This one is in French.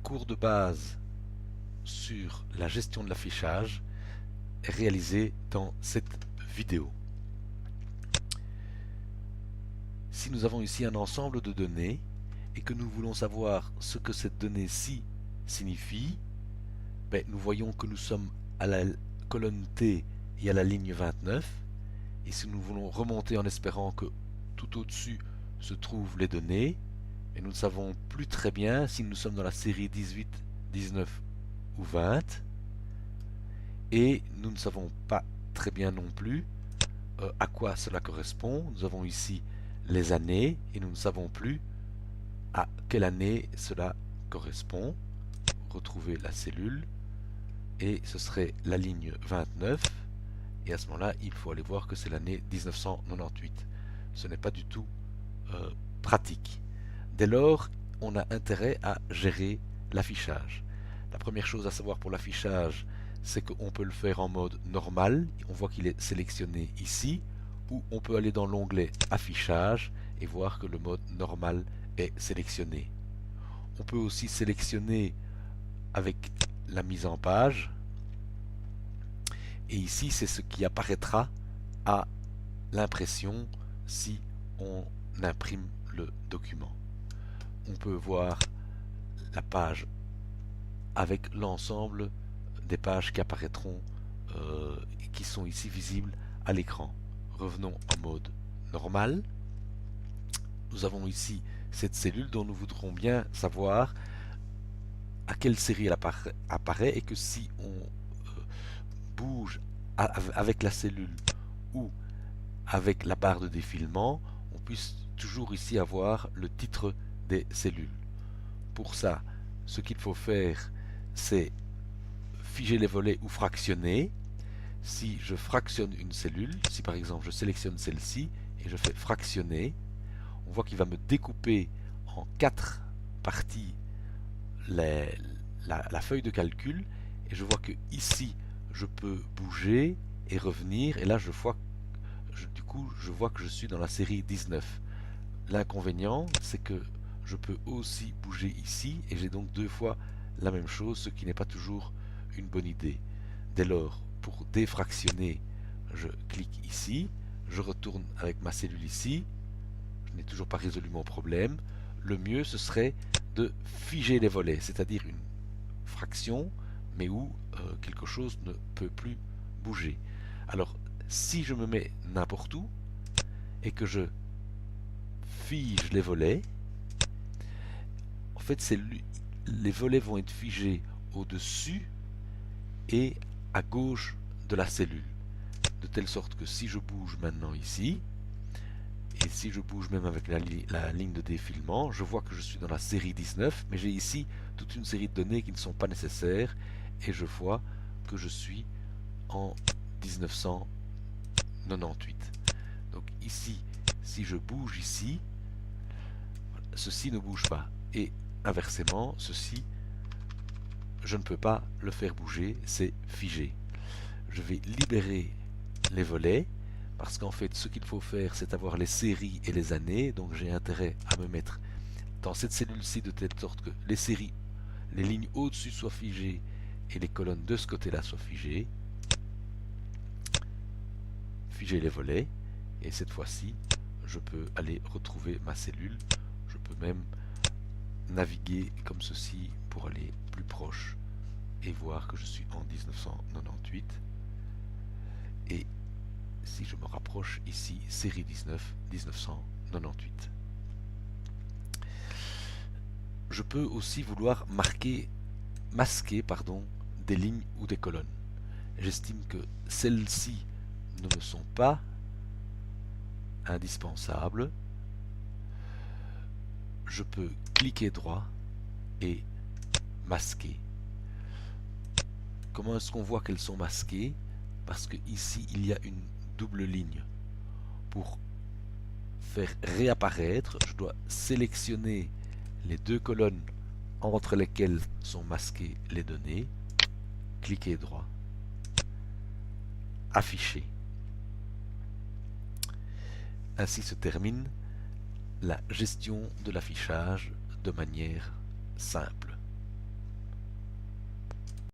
cours de base sur la gestion de l'affichage est réalisé dans cette vidéo. Si nous avons ici un ensemble de données et que nous voulons savoir ce que cette donnée-ci signifie, nous voyons que nous sommes à la colonne T et à la ligne 29. Et si nous voulons remonter en espérant que tout au-dessus se trouvent les données, et nous ne savons plus très bien si nous sommes dans la série 18, 19 ou 20. Et nous ne savons pas très bien non plus à quoi cela correspond. Nous avons ici les années et nous ne savons plus à quelle année cela correspond. Retrouver la cellule et ce serait la ligne 29 et à ce moment-là il faut aller voir que c'est l'année 1998. Ce n'est pas du tout pratique. Dès lors, on a intérêt à gérer l'affichage. La première chose à savoir pour l'affichage, c'est qu'on peut le faire en mode normal, on voit qu'il est sélectionné ici, ou on peut aller dans l'onglet affichage et voir que le mode normal est sélectionné. On peut aussi sélectionner avec la mise en page, et ici c'est ce qui apparaîtra à l'impression si on imprime le document. On peut voir la page avec l'ensemble des pages qui apparaîtront et qui sont ici visibles à l'écran. Revenons en mode normal. Nous avons ici cette cellule dont nous voudrons bien savoir à quelle série elle apparaît et que si on bouge avec la cellule ou avec la barre de défilement, on puisse toujours ici avoir le titre des cellules. Pour ça, ce qu'il faut faire, c'est figer les volets ou fractionner. Si je fractionne une cellule, si par exemple je sélectionne celle-ci et je fais fractionner, on voit qu'il va me découper en 4 parties la feuille de calcul et je vois que ici je peux bouger et revenir et là du coup je vois que je suis dans la série 19. L'inconvénient c'est que je peux aussi bouger ici et j'ai donc 2 fois la même chose, ce qui n'est pas toujours une bonne idée. Dès lors, pour défractionner, je clique ici, je retourne avec ma cellule ici, je n'ai toujours pas résolu mon problème. Le mieux ce serait de figer les volets, c'est-à-dire une fraction, mais où quelque chose ne peut plus bouger. Alors, si je me mets n'importe où et que je fige les volets, en fait, les volets vont être figés au-dessus et à gauche de la cellule. De telle sorte que si je bouge maintenant ici, et si je bouge même avec la ligne de défilement, je vois que je suis dans la série 19, mais j'ai ici toute une série de données qui ne sont pas nécessaires, et je vois que je suis en 1998. Donc ici, si je bouge ici, ceci ne bouge pas. Et inversement, ceci, je ne peux pas le faire bouger, c'est figé. Je vais libérer les volets, parce qu'en fait, ce qu'il faut faire, c'est avoir les séries et les années. Donc j'ai intérêt à me mettre dans cette cellule-ci de telle sorte que les séries, les lignes au-dessus soient figées et les colonnes de ce côté-là soient figées. Figer les volets. Et cette fois-ci, je peux aller retrouver ma cellule. Je peux même naviguer comme ceci pour aller plus proche et voir que je suis en 1998. Et si je me rapproche ici, série 19, 1998. Je peux aussi vouloir masquer des lignes ou des colonnes. J'estime que celles-ci ne me sont pas indispensables. Je peux cliquer droit et masquer. Comment est-ce qu'on voit qu'elles sont masquées? Parce que ici il y a une double ligne. Pour faire réapparaître, je dois sélectionner les 2 colonnes entre lesquelles sont masquées les données, cliquer droit, afficher. Ainsi se termine la gestion de l'affichage de manière simple.